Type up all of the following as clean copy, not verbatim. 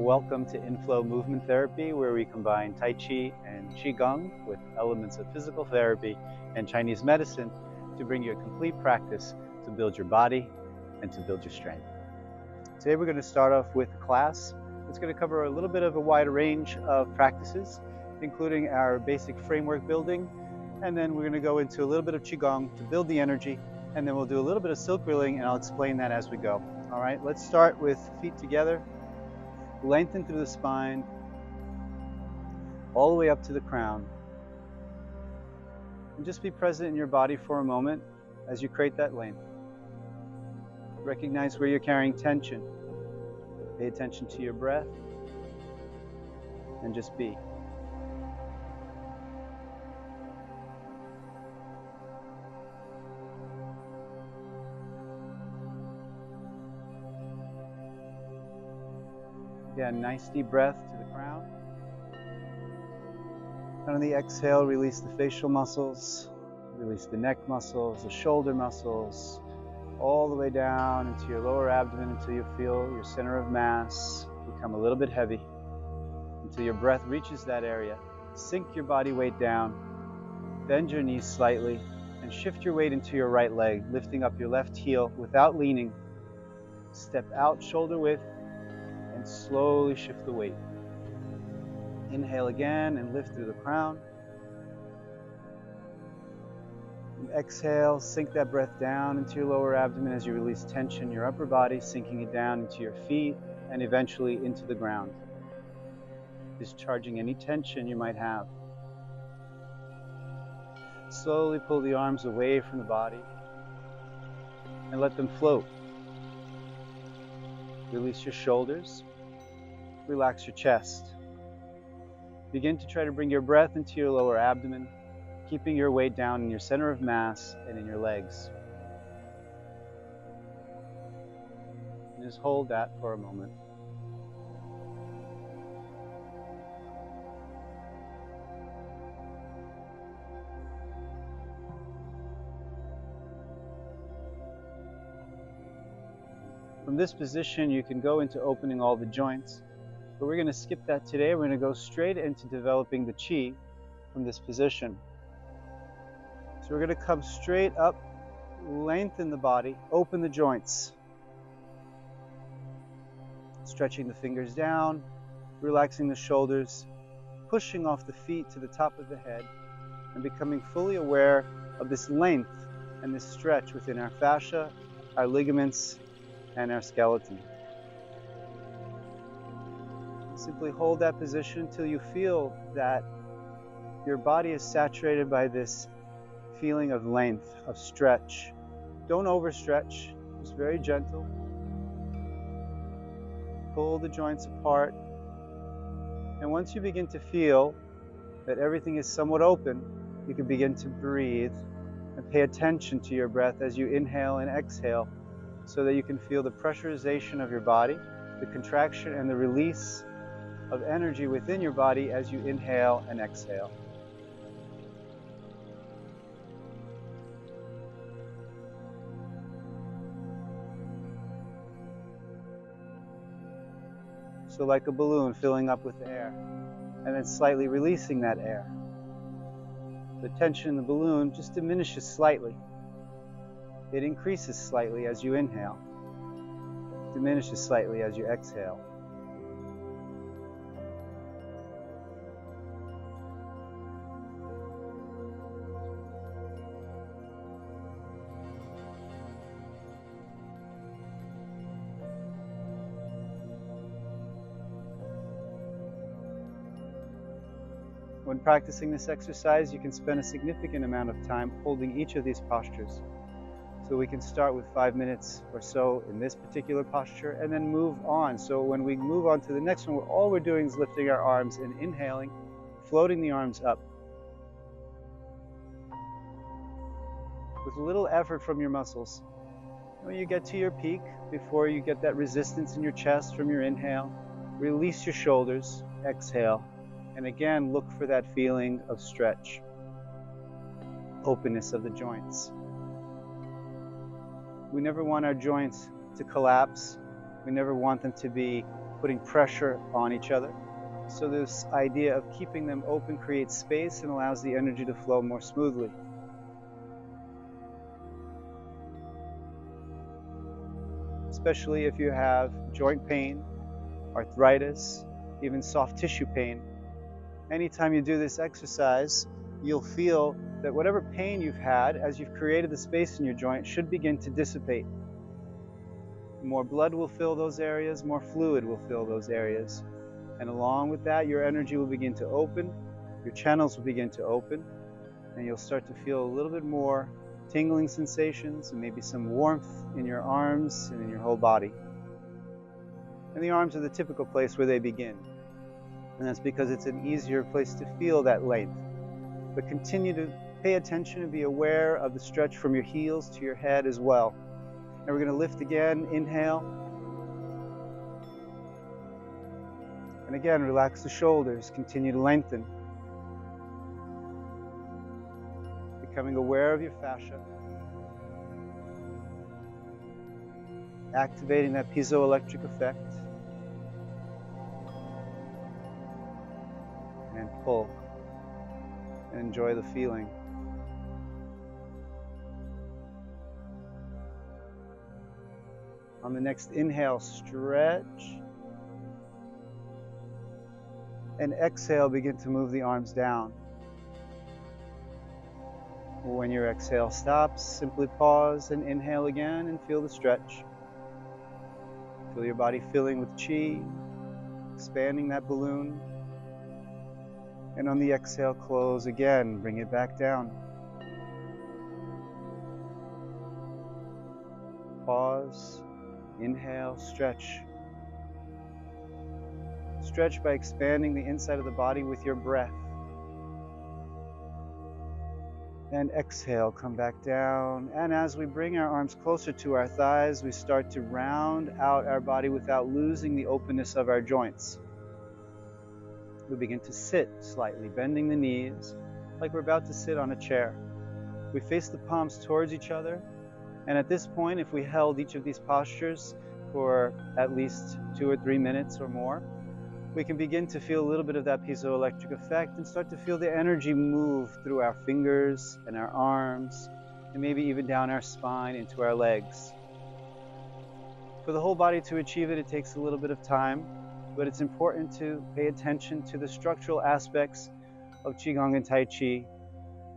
Welcome to InFlow Movement Therapy, where we combine Tai Chi and Qigong with elements of physical therapy and Chinese medicine to bring you a complete practice to build your body and to build your strength. Today we're going to start off with a class. It's going to cover a little bit of a wide range of practices, including our basic framework building, and then we're going to go into a little bit of Qigong to build the energy, and then we'll do a little bit of silk reeling, and I'll explain that as we go. All right, let's start with feet together. Lengthen through the spine, all the way up to the crown. And just be present in your body for a moment as you create that length. Recognize where you're carrying tension. Pay attention to your breath, and just be. Again, nice deep breath to the crown. And on the exhale, release the facial muscles, release the neck muscles, the shoulder muscles, all the way down into your lower abdomen until you feel your center of mass become a little bit heavy, until your breath reaches that area. Sink your body weight down, bend your knees slightly, and shift your weight into your right leg, lifting up your left heel without leaning. Step out shoulder width, and slowly shift the weight. Inhale again and lift through the crown. And exhale, sink that breath down into your lower abdomen as you release tension in your upper body, sinking it down into your feet and eventually into the ground, discharging any tension you might have. Slowly pull the arms away from the body and let them float. Release your shoulders, relax your chest. Begin to try to bring your breath into your lower abdomen, keeping your weight down in your center of mass and in your legs. And just hold that for a moment. From this position, you can go into opening all the joints, but we're going to skip that today. We're going to go straight into developing the Qi from this position. So we're going to come straight up, lengthen the body, open the joints. Stretching the fingers down, relaxing the shoulders, pushing off the feet to the top of the head, and becoming fully aware of this length and this stretch within our fascia, our ligaments, and our skeleton. Simply hold that position until you feel that your body is saturated by this feeling of length, of stretch. Don't overstretch, just very gentle. Pull the joints apart. And once you begin to feel that everything is somewhat open, you can begin to breathe and pay attention to your breath as you inhale and exhale, so that you can feel the pressurization of your body, the contraction and the release of energy within your body as you inhale and exhale. So like a balloon filling up with air, and then slightly releasing that air. The tension in the balloon just diminishes slightly. It increases slightly as you inhale, diminishes slightly as you exhale. When practicing this exercise, you can spend a significant amount of time holding each of these postures. So we can start with 5 minutes or so in this particular posture and then move on. So when we move on to the next one, all we're doing is lifting our arms and inhaling, floating the arms up. With little effort from your muscles. When you get to your peak, before you get that resistance in your chest from your inhale, release your shoulders, exhale, and again look for that feeling of stretch, openness of the joints. We never want our joints to collapse. We never want them to be putting pressure on each other. So this idea of keeping them open creates space and allows the energy to flow more smoothly. Especially if you have joint pain, arthritis, even soft tissue pain. Anytime you do this exercise, you'll feel that whatever pain you've had, as you've created the space in your joint, should begin to dissipate. More blood will fill those areas, more fluid will fill those areas. And along with that, your energy will begin to open, your channels will begin to open, and you'll start to feel a little bit more tingling sensations and maybe some warmth in your arms and in your whole body. And the arms are the typical place where they begin. And that's because it's an easier place to feel that length. But continue to pay attention and be aware of the stretch from your heels to your head as well. And we're going to lift again, inhale. And again, relax the shoulders, continue to lengthen. Becoming aware of your fascia. Activating that piezoelectric effect. And pull. And enjoy the feeling. On the next inhale, stretch. And exhale, begin to move the arms down. When your exhale stops, simply pause and inhale again and feel the stretch. Feel your body filling with chi, expanding that balloon. And on the exhale, close again, bring it back down. Pause, inhale, stretch. Stretch by expanding the inside of the body with your breath. And exhale, come back down. And as we bring our arms closer to our thighs, we start to round out our body without losing the openness of our joints. We begin to sit slightly, bending the knees, like we're about to sit on a chair. We face the palms towards each other. And at this point, if we held each of these postures for at least 2 or 3 minutes or more, we can begin to feel a little bit of that piezoelectric effect and start to feel the energy move through our fingers and our arms, and maybe even down our spine into our legs. For the whole body to achieve it, it takes a little bit of time, but it's important to pay attention to the structural aspects of Qigong and Tai Chi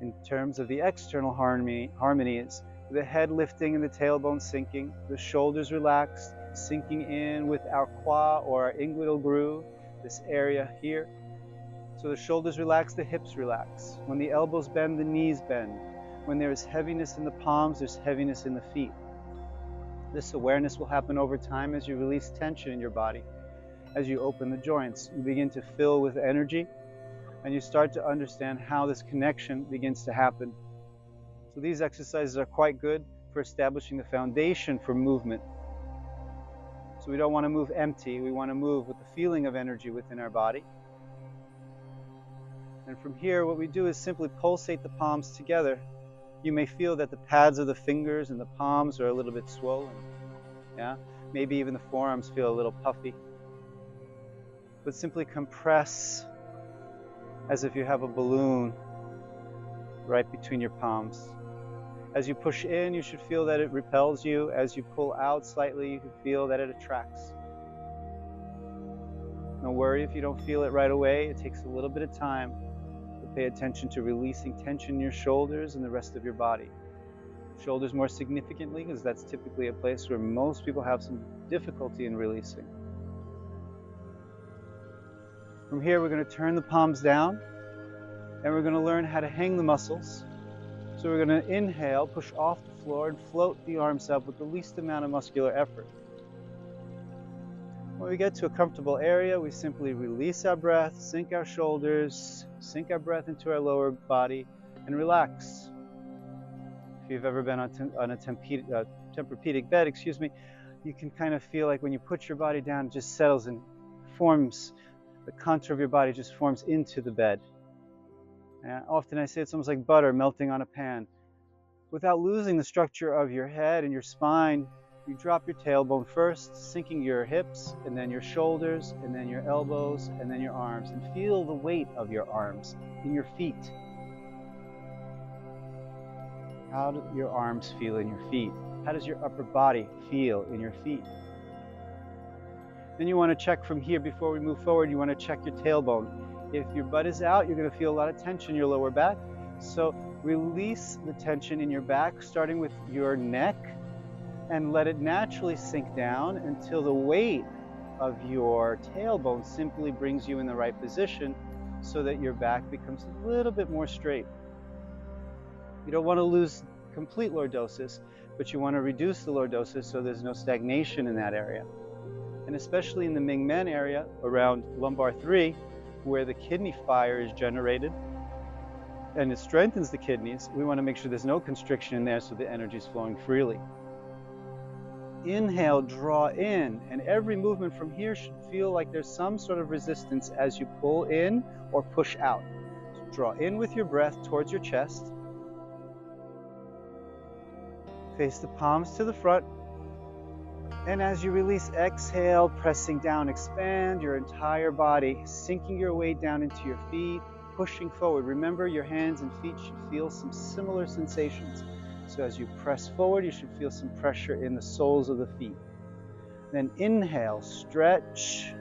in terms of the external harmonies, the head lifting and the tailbone sinking, the shoulders relaxed, sinking in with our qua or our inguinal groove, this area here. So the shoulders relax, the hips relax. When the elbows bend, the knees bend. When there is heaviness in the palms, there's heaviness in the feet. This awareness will happen over time as you release tension in your body. As you open the joints, you begin to fill with energy, and you start to understand how this connection begins to happen. So these exercises are quite good for establishing the foundation for movement. So we don't want to move empty, we want to move with the feeling of energy within our body. And from here, what we do is simply pulsate the palms together. You may feel that the pads of the fingers and the palms are a little bit swollen. Yeah? Maybe even the forearms feel a little puffy. But simply compress as if you have a balloon right between your palms. As you push in, you should feel that it repels you. As you pull out slightly, you can feel that it attracts. Don't worry if you don't feel it right away. It takes a little bit of time. But pay attention to releasing tension in your shoulders and the rest of your body. Shoulders more significantly, because that's typically a place where most people have some difficulty in releasing. From here, we're going to turn the palms down, and we're going to learn how to hang the muscles. So we're going to inhale, push off the floor, and float the arms up with the least amount of muscular effort. When we get to a comfortable area, we simply release our breath, sink our shoulders, sink our breath into our lower body, and relax. If you've ever been on a Tempur-Pedic bed, you can kind of feel like when you put your body down, it just settles and forms. The contour of your body just forms into the bed. And often I say it's almost like butter melting on a pan. Without losing the structure of your head and your spine, You drop your tailbone first, sinking your hips, and then your shoulders, and then your elbows, and then your arms. And feel the weight of your arms in your feet. How do your arms feel in your feet? How does your upper body feel in your feet? Then you want to check from here before we move forward. You want to check your tailbone. If your butt is out, you're going to feel a lot of tension in your lower back. So release the tension in your back, starting with your neck, and let it naturally sink down until the weight of your tailbone simply brings you in the right position so that your back becomes a little bit more straight. You don't want to lose complete lordosis, but you want to reduce the lordosis so there's no stagnation in that area. And especially in the Ming Men area around lumbar 3, where the kidney fire is generated and it strengthens the kidneys, we want to make sure there's no constriction in there so the energy is flowing freely. Inhale, draw in, and every movement from here should feel like there's some sort of resistance as you pull in or push out. So draw in with your breath towards your chest. Face the palms to the front. And as you release, exhale, pressing down, expand your entire body, sinking your weight down into your feet, pushing forward. Remember, your hands and feet should feel some similar sensations. So as you press forward, you should feel some pressure in the soles of the feet. Then inhale, stretch.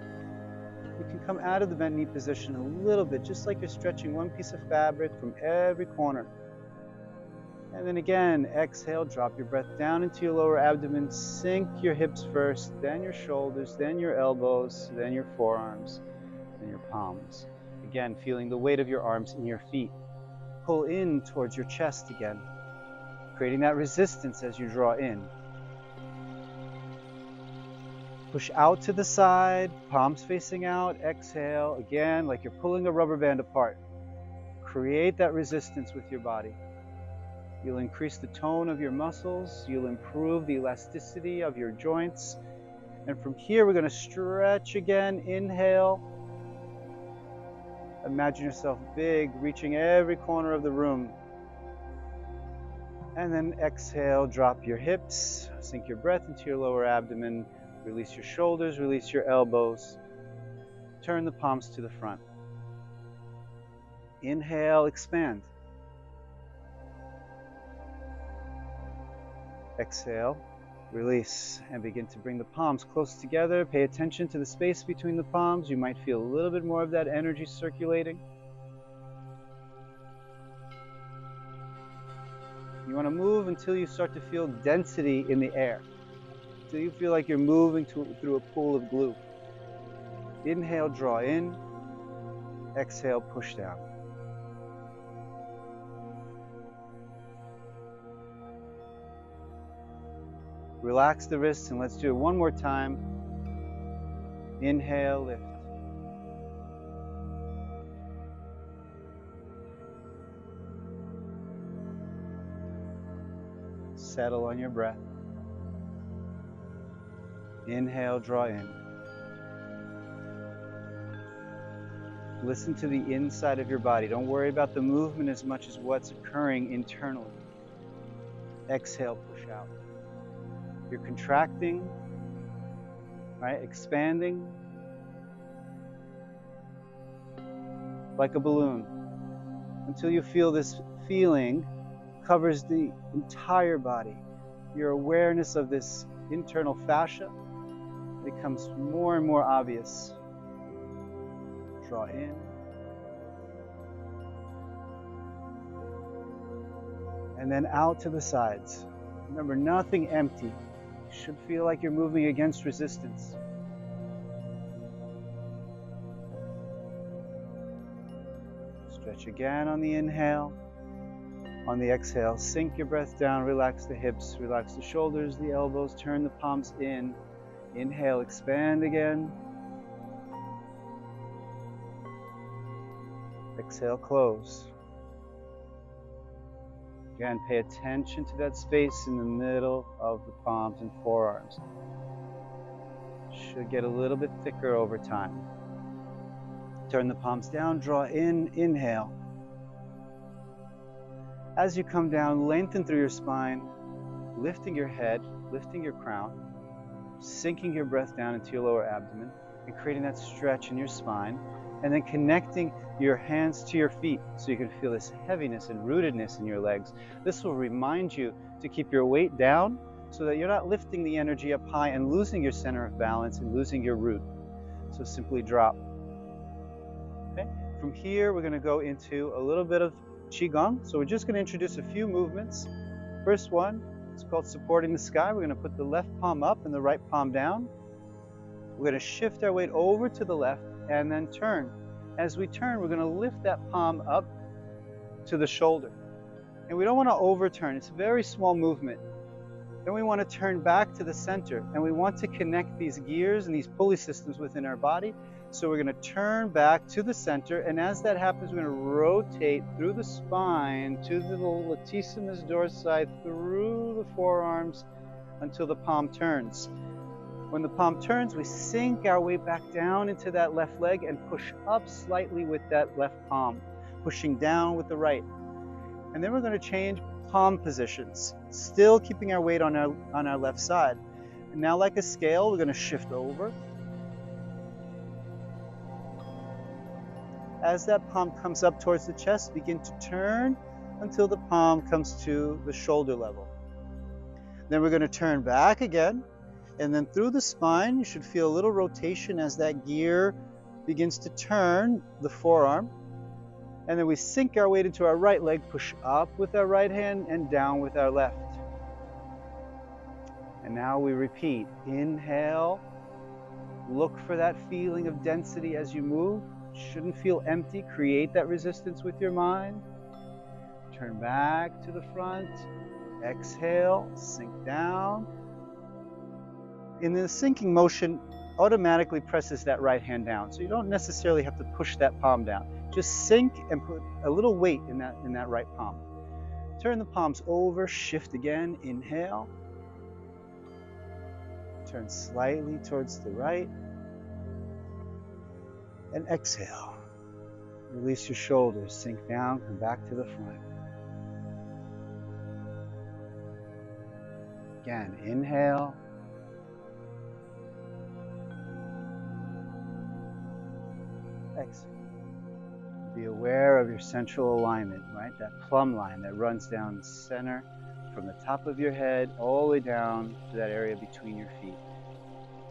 You can come out of the bent knee position a little bit, just like you're stretching one piece of fabric from every corner. And then again, exhale, drop your breath down into your lower abdomen, sink your hips first, then your shoulders, then your elbows, then your forearms, then your palms. Again, feeling the weight of your arms in your feet. Pull in towards your chest again, creating that resistance as you draw in. Push out to the side, palms facing out, exhale, again, like you're pulling a rubber band apart. Create that resistance with your body. You'll increase the tone of your muscles, you'll improve the elasticity of your joints. And from here, we're going to stretch again. Inhale. Imagine yourself big, reaching every corner of the room. And then exhale, drop your hips, sink your breath into your lower abdomen, release your shoulders, release your elbows. Turn the palms to the front. Inhale, expand. Exhale, release, and begin to bring the palms close together. Pay attention to the space between the palms. You might feel a little bit more of that energy circulating. You want to move until you start to feel density in the air, until you feel like you're moving through a pool of glue. Inhale, draw in. Exhale, push down. Relax the wrists and let's do it one more time. Inhale, lift. Settle on your breath. Inhale, draw in. Listen to the inside of your body. Don't worry about the movement as much as what's occurring internally. Exhale, push out. You're contracting, right? Expanding like a balloon until you feel this feeling covers the entire body. Your awareness of this internal fascia becomes more and more obvious. Draw in. And then out to the sides. Remember, nothing empty. You should feel like you're moving against resistance. Stretch again on the inhale. On the exhale, sink your breath down, relax the hips, relax the shoulders, the elbows, turn the palms in. Inhale, expand again. Exhale, close. Again, pay attention to that space in the middle of the palms and forearms. Should get a little bit thicker over time. Turn the palms down, draw in, inhale. As you come down, lengthen through your spine. lifting your head, lifting your crown, sinking your breath down into your lower abdomen and creating that stretch in your spine, and then connecting your hands to your feet so you can feel this heaviness and rootedness in your legs. This will remind you to keep your weight down so that you're not lifting the energy up high and losing your center of balance and losing your root. So simply drop. Okay? From here, we're going to go into a little bit of Qigong. So we're just going to introduce a few movements. First one is called supporting the sky. We're going to put the left palm up and the right palm down. We're going to shift our weight over to the left and then turn. As we turn, we're going to lift that palm up to the shoulder. And we don't want to overturn. It's a very small movement. Then we want to turn back to the center, and we want to connect these gears and these pulley systems within our body. So we're going to turn back to the center, and as that happens, we're going to rotate through the spine to the latissimus dorsi, through the forearms until the palm turns. When the palm turns, we sink our weight back down into that left leg and push up slightly with that left palm, pushing down with the right. And then we're going to change palm positions, still keeping our weight on our left side. And now, like a scale, we're going to shift over. As that palm comes up towards the chest, begin to turn until the palm comes to the shoulder level. Then we're going to turn back again, and then through the spine, you should feel a little rotation as that gear begins to turn the forearm. And then we sink our weight into our right leg, push up with our right hand and down with our left. And now we repeat. Inhale. Look for that feeling of density as you move. Shouldn't feel empty. Create that resistance with your mind. Turn back to the front. Exhale. Sink down. In the sinking motion, automatically presses that right hand down. So you don't necessarily have to push that palm down. Just sink and put a little weight in that right palm. Turn the palms over, shift again, inhale. Turn slightly towards the right. And exhale. Release your shoulders, sink down, come back to the front. Again, inhale. Exhale. Be aware of your central alignment, right? That plumb line that runs down the center from the top of your head all the way down to that area between your feet.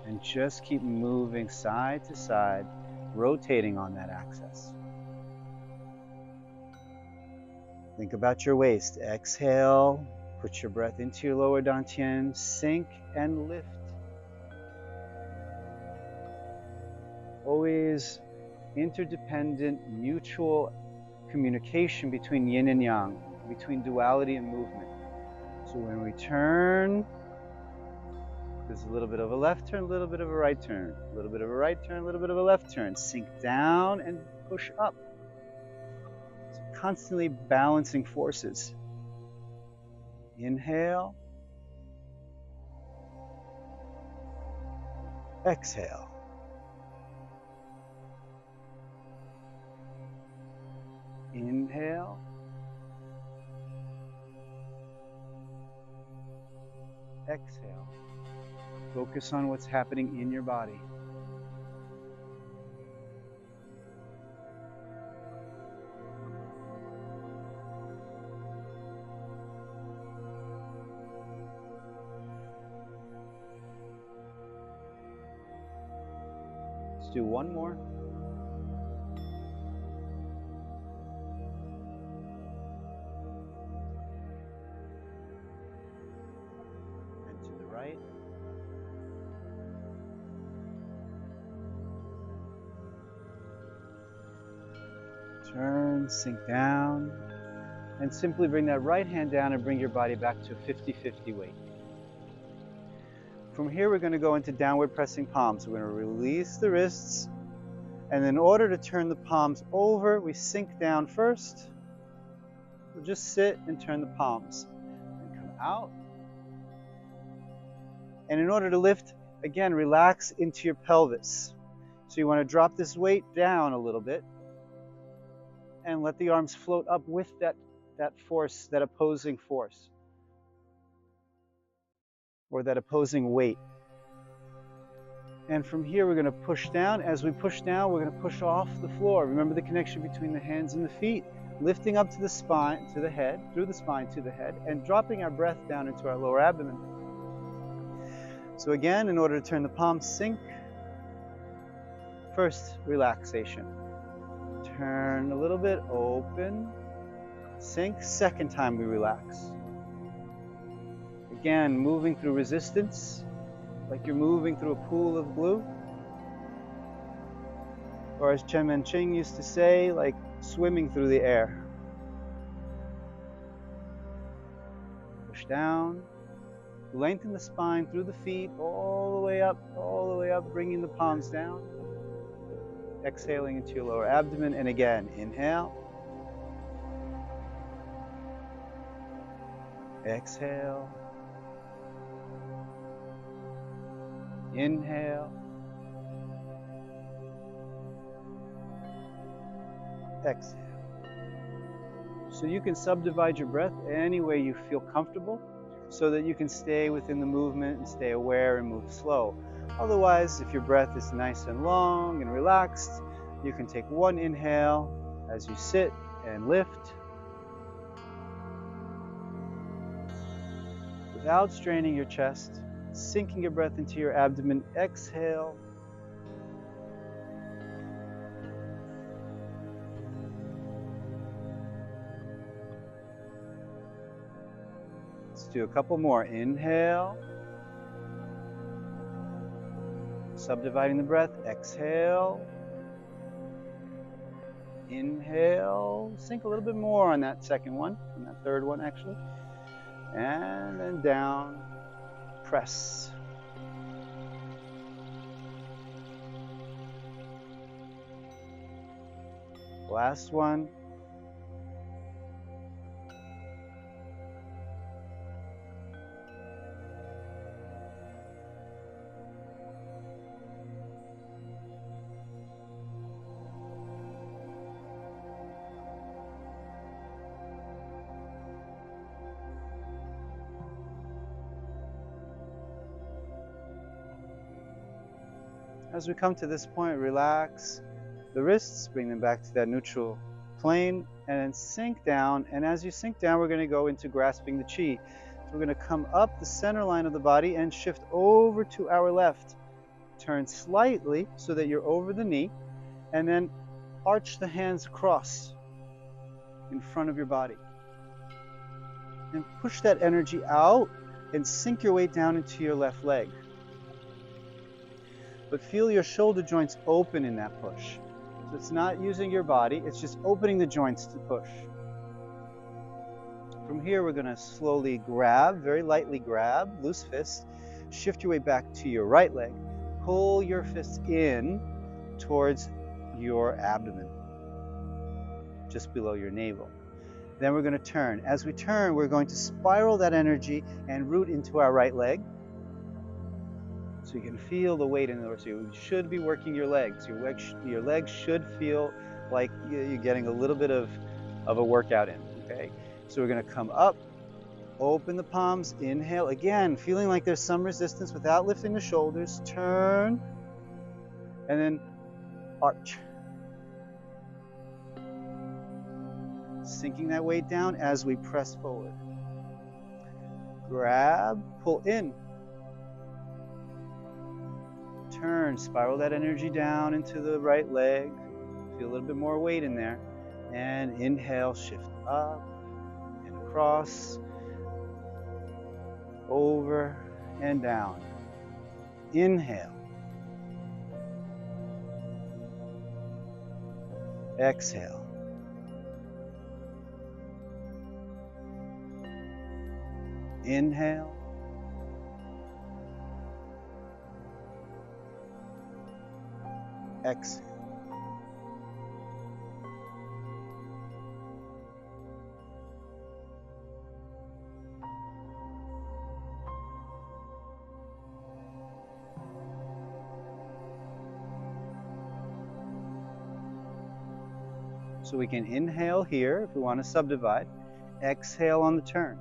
And just keep moving side to side, rotating on that axis. Think about your waist. Exhale, put your breath into your lower dantian, sink and lift. Always interdependent, mutual communication between yin and yang, between duality and movement. So when we turn, there's a little bit of a left turn, a little bit of a right turn, a little bit of a right turn, a little bit of a left turn. Sink down and push up. So constantly balancing forces. Inhale. Exhale. Inhale. Exhale. Focus on what's happening in your body. Let's do one more. Right. Turn, sink down, and simply bring that right hand down and bring your body back to a 50-50 weight. From here, we're going to go into downward pressing palms. We're going to release the wrists, and in order to turn the palms over, we sink down first. We'll just sit and turn the palms and come out. And in order to lift, again, relax into your pelvis. So you want to drop this weight down a little bit and let the arms float up with that force, that opposing force. or that opposing weight. And from here, we're going to push down. As we push down, we're going to push off the floor. Remember the connection between the hands and the feet, lifting up to the spine, to the head, through the spine to the head, and dropping our breath down into our lower abdomen. So again, in order to turn the palms, sink. First, relaxation. Turn a little bit, open, sink. Second time we relax. Again, moving through resistance, like you're moving through a pool of glue. Or as Chen Menching used to say, like swimming through the air. Push down. Lengthen the spine through the feet, all the way up, bringing the palms down. Exhaling into your lower abdomen, and again, inhale. Exhale. Inhale. Exhale. So you can subdivide your breath any way you feel comfortable, so that you can stay within the movement and stay aware and move slow. Otherwise, if your breath is nice and long and relaxed, you can take one inhale as you sit and lift without straining your chest, sinking your breath into your abdomen. Exhale. Let's do a couple more. Inhale. Subdividing the breath. Exhale. Inhale. Sink a little bit more on that second one, on that third one actually. And then down. Press. Last one. As we come to this point, relax the wrists, bring them back to that neutral plane, and then sink down. And as you sink down, we're going to go into grasping the chi. So we're going to come up the center line of the body and shift over to our left. Turn slightly so that you're over the knee, and then arch the hands across in front of your body. And push that energy out and sink your weight down into your left leg. But feel your shoulder joints open in that push. So it's not using your body, it's just opening the joints to push. From here, we're going to slowly grab, very lightly grab, loose fist, shift your way back to your right leg, pull your fist in towards your abdomen, just below your navel. Then we're going to turn. As we turn, we're going to spiral that energy and root into our right leg. So you can feel the weight in there. So you should be working your legs. Your legs should feel like you're getting a little bit of a workout in, okay? So we're going to come up, open the palms, inhale. Again, feeling like there's some resistance without lifting the shoulders. Turn, and then arch. Sinking that weight down as we press forward. Grab, pull in. Turn, spiral that energy down into the right leg. Feel a little bit more weight in there. And inhale, shift up and across, over and down. Inhale. Exhale. Inhale. Exhale. So we can inhale here if we want to subdivide. Exhale on the turn.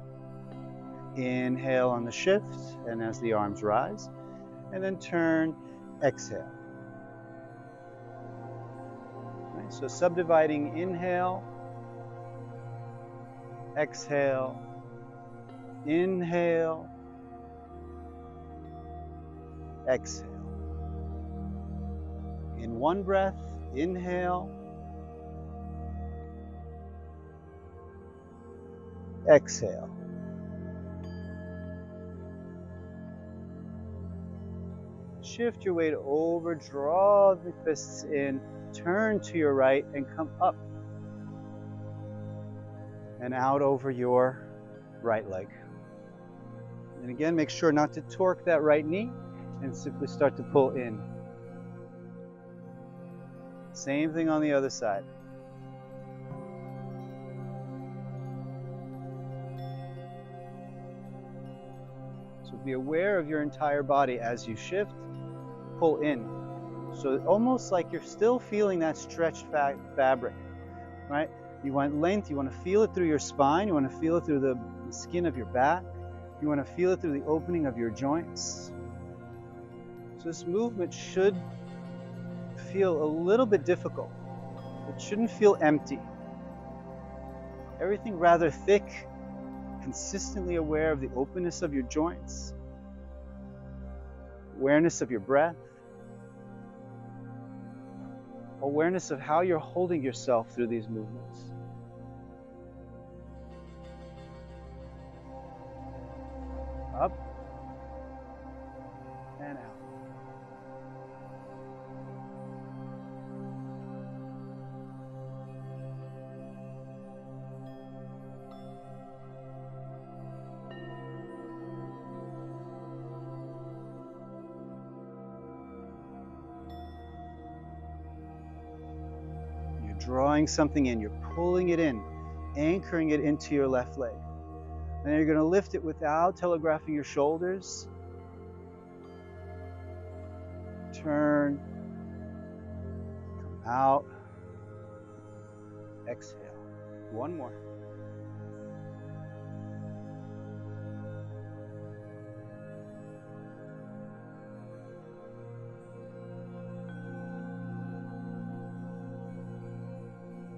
Inhale on the shift, and as the arms rise, and then turn, exhale. Right, so subdividing inhale, exhale, inhale, exhale. In one breath, inhale, exhale. Shift your weight over, draw the fists in, turn to your right and come up and out over your right leg. And again, make sure not to torque that right knee and simply start to pull in. Same thing on the other side. So be aware of your entire body as you shift, pull in. So almost like you're still feeling that stretched fabric, right? You want length, you want to feel it through your spine, you want to feel it through the skin of your back, you want to feel it through the opening of your joints. So this movement should feel a little bit difficult. It shouldn't feel empty. Everything rather thick, consistently aware of the openness of your joints, awareness of your breath, awareness of how you're holding yourself through these movements. Up and out. You're drawing something in, you're pulling it in, anchoring it into your left leg. And then you're going to lift it without telegraphing your shoulders. Turn, come out, exhale. One more.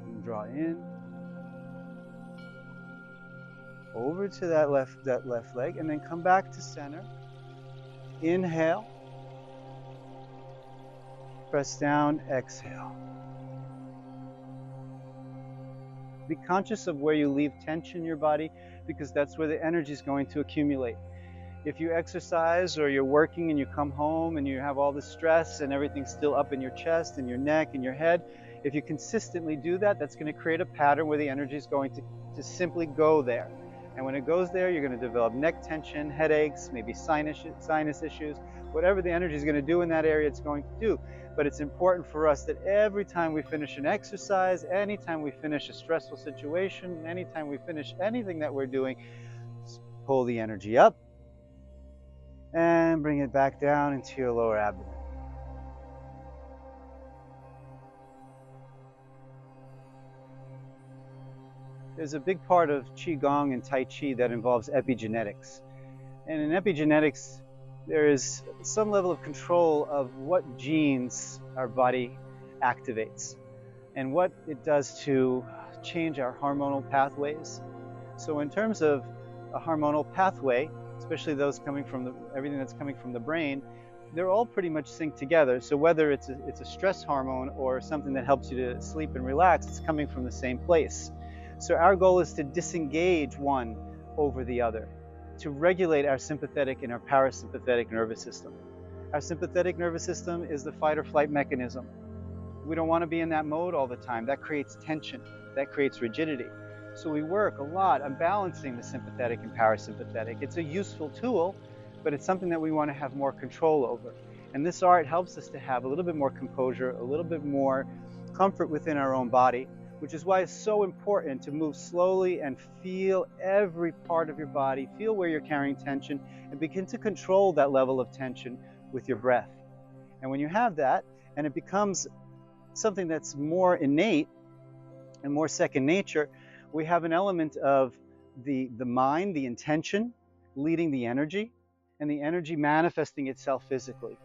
And draw in. Over to that left leg, and then come back to center. Inhale. Press down, exhale. Be conscious of where you leave tension in your body, because that's where the energy is going to accumulate. If you exercise or you're working and you come home and you have all the stress and everything's still up in your chest and your neck and your head, if you consistently do that, that's going to create a pattern where the energy is going to simply go there. And when it goes there, you're going to develop neck tension, headaches, maybe sinus issues, whatever the energy is going to do in that area, it's going to do. But it's important for us that every time we finish an exercise, anytime we finish a stressful situation, anytime we finish anything that we're doing, pull the energy up and bring it back down into your lower abdomen. There's a big part of Qigong and Tai Chi that involves epigenetics. And in epigenetics, there is some level of control of what genes our body activates and what it does to change our hormonal pathways. So in terms of a hormonal pathway, especially those coming from everything that's coming from the brain, they're all pretty much synced together. So whether it's a stress hormone or something that helps you to sleep and relax, it's coming from the same place. So our goal is to disengage one over the other, to regulate our sympathetic and our parasympathetic nervous system. Our sympathetic nervous system is the fight or flight mechanism. We don't want to be in that mode all the time. That creates tension, that creates rigidity. So we work a lot on balancing the sympathetic and parasympathetic. It's a useful tool, but it's something that we want to have more control over. And this art helps us to have a little bit more composure, a little bit more comfort within our own body, which is why it's so important to move slowly and feel every part of your body, feel where you're carrying tension, and begin to control that level of tension with your breath. And when you have that, and it becomes something that's more innate and more second nature, we have an element of the mind, the intention, leading the energy, and the energy manifesting itself physically.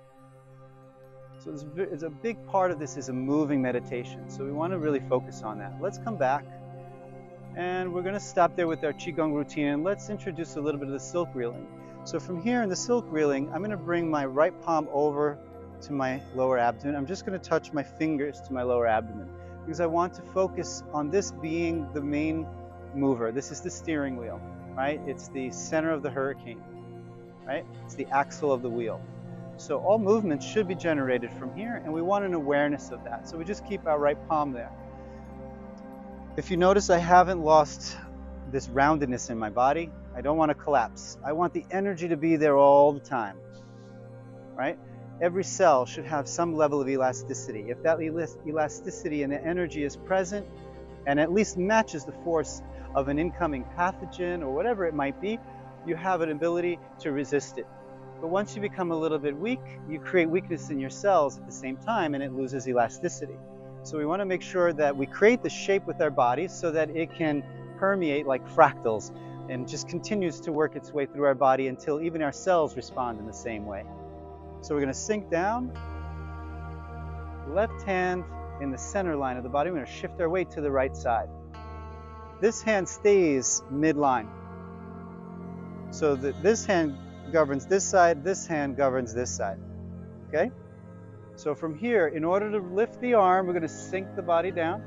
So it's a big part of this is a moving meditation. So we want to really focus on that. Let's come back, and we're going to stop there with our Qigong routine, and let's introduce a little bit of the silk reeling. So from here in the silk reeling, I'm going to bring my right palm over to my lower abdomen. I'm just going to touch my fingers to my lower abdomen because I want to focus on this being the main mover. This is the steering wheel, right? It's the center of the hurricane, right? It's the axle of the wheel. So all movements should be generated from here, and we want an awareness of that. So we just keep our right palm there. If you notice, I haven't lost this roundedness in my body. I don't want to collapse. I want the energy to be there all the time, right? Every cell should have some level of elasticity. If that elasticity and the energy is present and at least matches the force of an incoming pathogen or whatever it might be, you have an ability to resist it. But once you become a little bit weak, you create weakness in your cells at the same time, and it loses elasticity. So we want to make sure that we create the shape with our bodies so that it can permeate like fractals and just continues to work its way through our body until even our cells respond in the same way. So we're going to sink down, left hand in the center line of the body. We're going to shift our weight to the right side. This hand stays midline. So this hand governs this side, this hand governs this side. Okay? So from here, in order to lift the arm, we're going to sink the body down.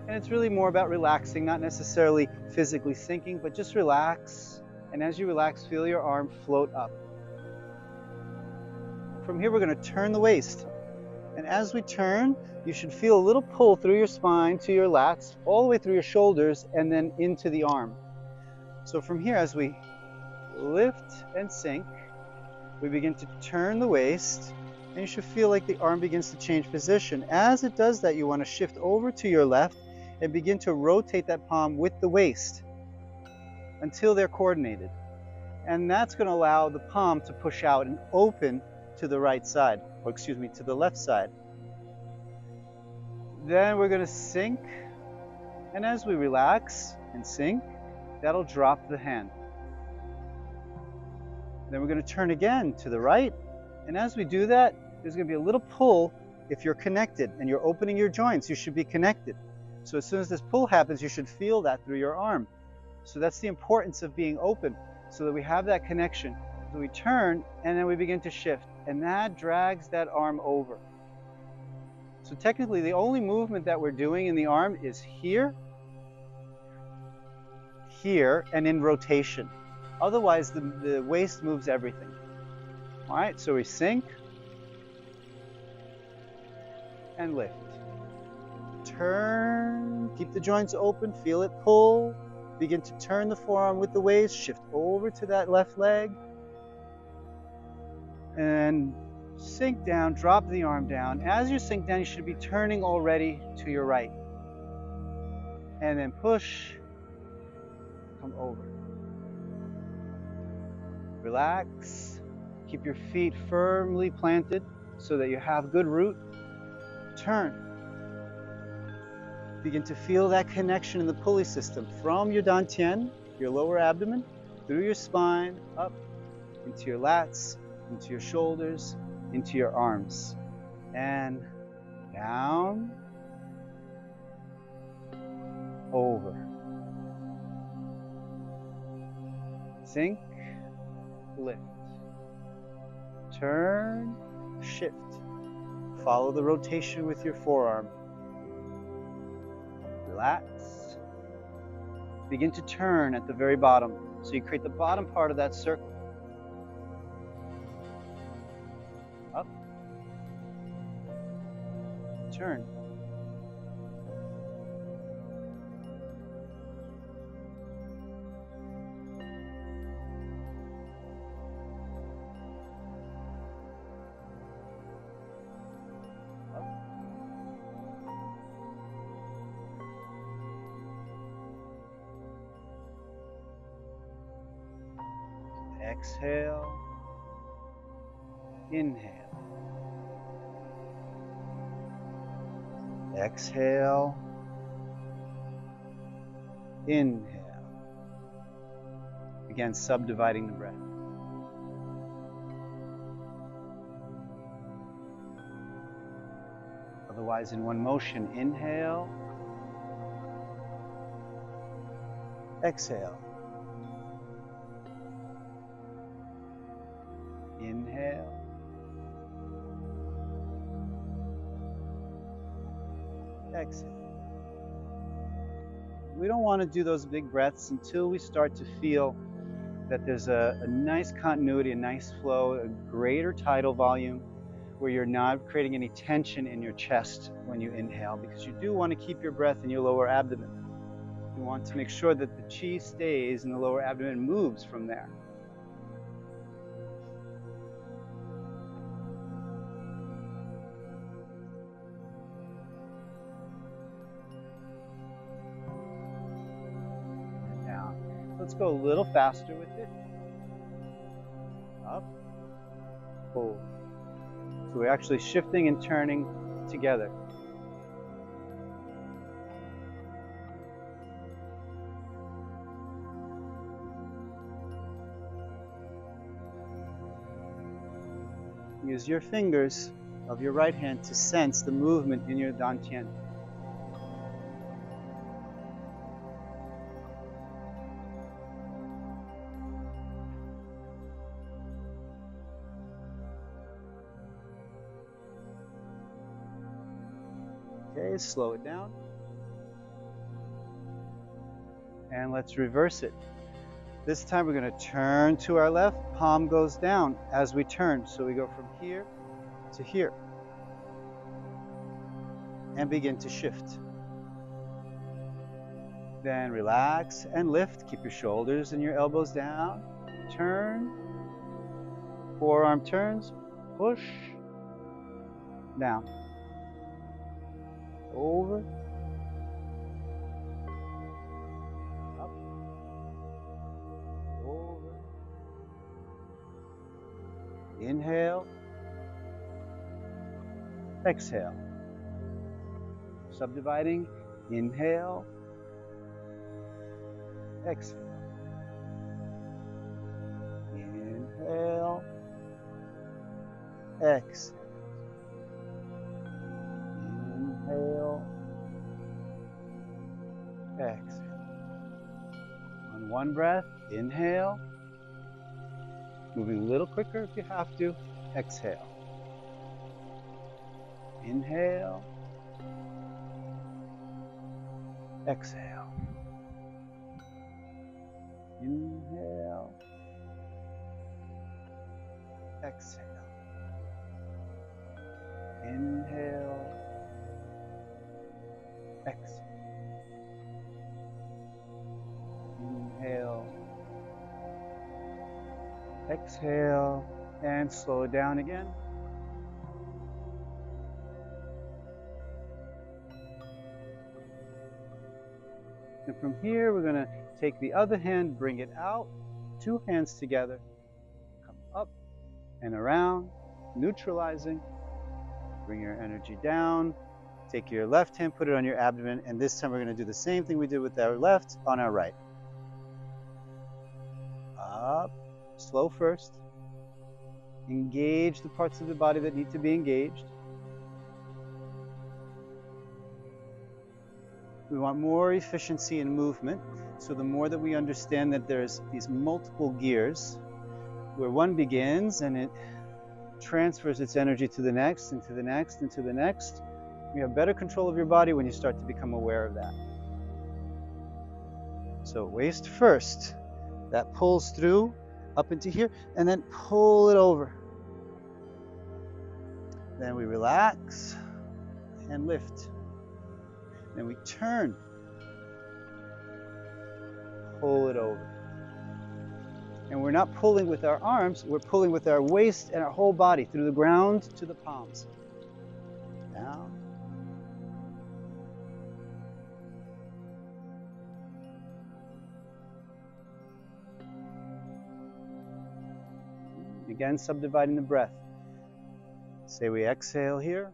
And it's really more about relaxing, not necessarily physically sinking, but just relax. And as you relax, feel your arm float up. From here, we're going to turn the waist. And as we turn, you should feel a little pull through your spine to your lats, all the way through your shoulders, and then into the arm. So from here, as we lift and sink, we begin to turn the waist, and you should feel like the arm begins to change position. As it does that, you want to shift over to your left and begin to rotate that palm with the waist until they're coordinated. And that's going to allow the palm to push out and open to the right side, or excuse me, to the left side. Then we're going to sink, and as we relax and sink, that'll drop the hand. Then we're going to turn again to the right, and as we do that, there's going to be a little pull. If you're connected and you're opening your joints, you should be connected. So as soon as this pull happens, you should feel that through your arm. So that's the importance of being open, so that we have that connection. So we turn, and then we begin to shift, and that drags that arm over. So technically, the only movement that we're doing in the arm is here, here, and in rotation. Otherwise, the waist moves everything. All right, so we sink and lift. Turn, keep the joints open, feel it pull. Begin to turn the forearm with the waist, shift over to that left leg. And sink down, drop the arm down. As you sink down, you should be turning already to your right. And then push, come over. Relax. Keep your feet firmly planted so that you have good root. Turn. Begin to feel that connection in the pulley system from your dantian, your lower abdomen, through your spine, up into your lats, into your shoulders, into your arms. And down, over. Sink, lift. Turn, shift. Follow the rotation with your forearm. Relax. Begin to turn at the very bottom. So you create the bottom part of that circle. Up. Turn. Exhale, inhale, exhale, inhale. Again, subdividing the breath. Otherwise, in one motion, inhale, exhale. Inhale, exhale. We don't want to do those big breaths until we start to feel that there's a nice continuity, a nice flow, a greater tidal volume, where you're not creating any tension in your chest when you inhale, because you do want to keep your breath in your lower abdomen. You want to make sure that the chi stays in the lower abdomen and moves from there. And down. Let's go a little faster with it. Up, hold. So we're actually shifting and turning together. Use your fingers of your right hand to sense the movement in your dantian. Okay, slow it down. And let's reverse it. This time we're going to turn to our left, palm goes down as we turn. So we go from here to here. And begin to shift. Then relax and lift. Keep your shoulders and your elbows down. Turn. Forearm turns. Push. Down. Over. Up. Over. Inhale. Exhale. Subdividing. Inhale. Exhale. Inhale. Exhale. Inhale. Exhale. On one breath, inhale. Moving a little quicker if you have to. Exhale. Inhale. Exhale. Inhale. Exhale. Inhale. Exhale. Inhale. Exhale. And slow it down again. And from here, we're going to take the other hand, bring it out, two hands together, come up and around, neutralizing. Bring your energy down. Take your left hand, put it on your abdomen, and this time we're going to do the same thing we did with our left on our right. Up, slow first. Engage the parts of the body that need to be engaged. We want more efficiency in movement, so the more that we understand that there's these multiple gears, where one begins and it transfers its energy to the next, and to the next, and to the next. You have better control of your body when you start to become aware of that. So waist first, that pulls through up into here, and then pull it over. Then we relax and lift. Then we turn, pull it over. And we're not pulling with our arms, we're pulling with our waist and our whole body through the ground to the palms. Down. Again, subdividing the breath. Say we exhale here.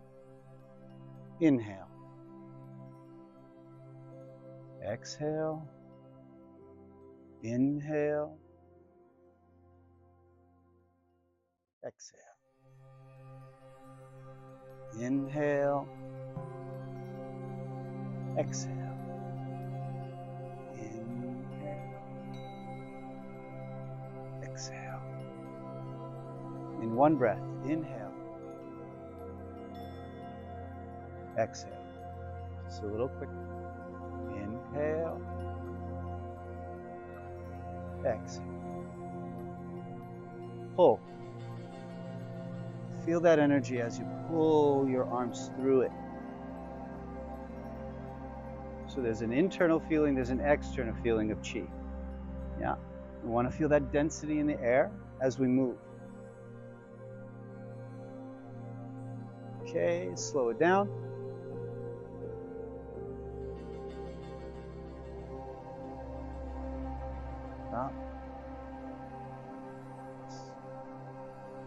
Inhale. Exhale. Inhale. exhale. Inhale, exhale. Inhale, exhale. In one breath, inhale, exhale. Just a little quicker. Inhale, exhale. Pull. Feel that energy as you pull your arms through it. So there's an internal feeling, there's an external feeling of chi. Yeah. We want to feel that density in the air as we move. Okay, slow it down. Stop.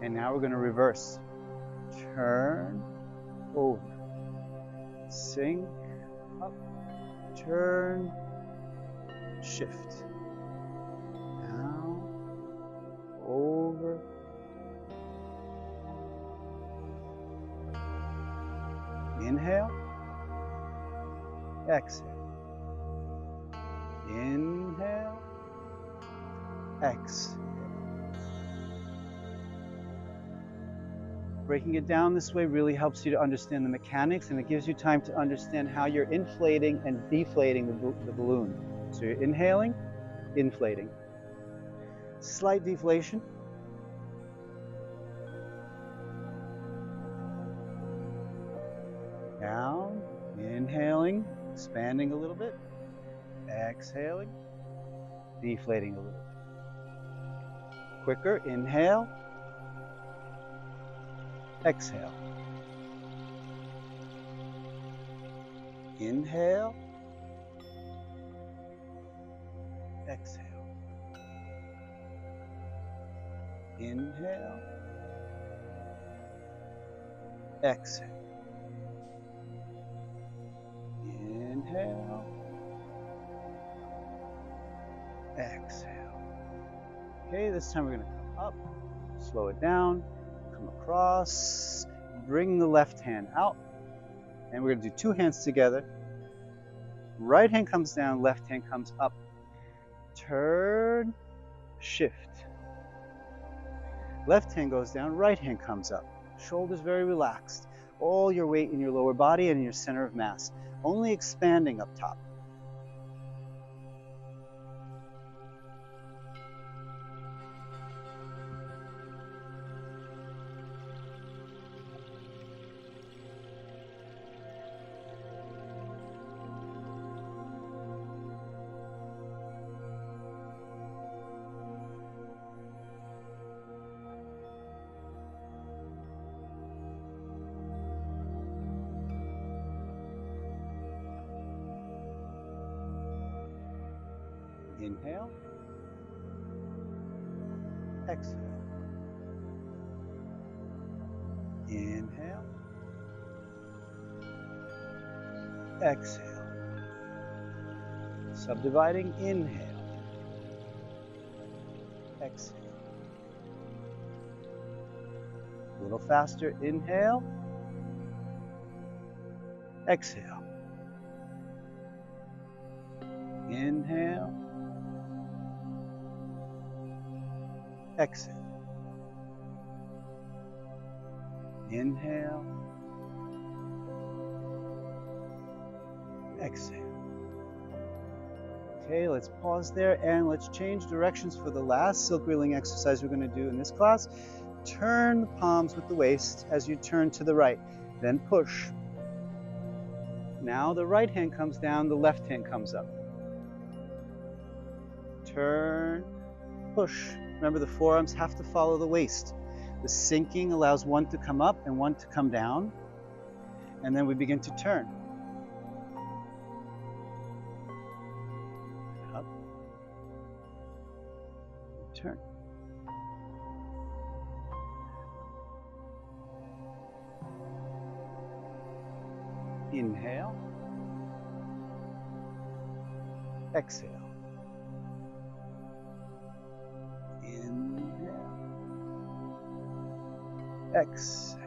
And now we're going to reverse. Turn over. Sink up. Turn. Shift. Down. Over. Inhale. Exhale. Inhale. Exhale. Breaking it down this way really helps you to understand the mechanics, and it gives you time to understand how you're inflating and deflating the balloon. So you're inhaling, inflating. Slight deflation. Down, inhaling, expanding a little bit. Exhaling, deflating a little bit. Quicker, inhale. Exhale. Inhale. Exhale. Inhale. Exhale. Inhale. Exhale. Okay, this time we're going to come up, slow it down. Across, bring the left hand out, and we're going to do two hands together. Right hand comes down, left hand comes up. Turn, shift. Left hand goes down, right hand comes up. Shoulders very relaxed. All your weight in your lower body and in your center of mass. Only expanding up top. Inhale, exhale. Inhale, exhale. Subdividing, inhale, exhale. A little faster, inhale, exhale. Inhale, exhale. Inhale, exhale. Okay, let's pause there and let's change directions for the last silk reeling exercise we're going to do in this class. Turn the palms with the waist as you turn to the right, then push. Now the right hand comes down, the left hand comes up. Turn, push. Remember, the forearms have to follow the waist. The sinking allows one to come up and one to come down, and then we begin to turn. Up, turn. Inhale, exhale. Inhale, Exhale.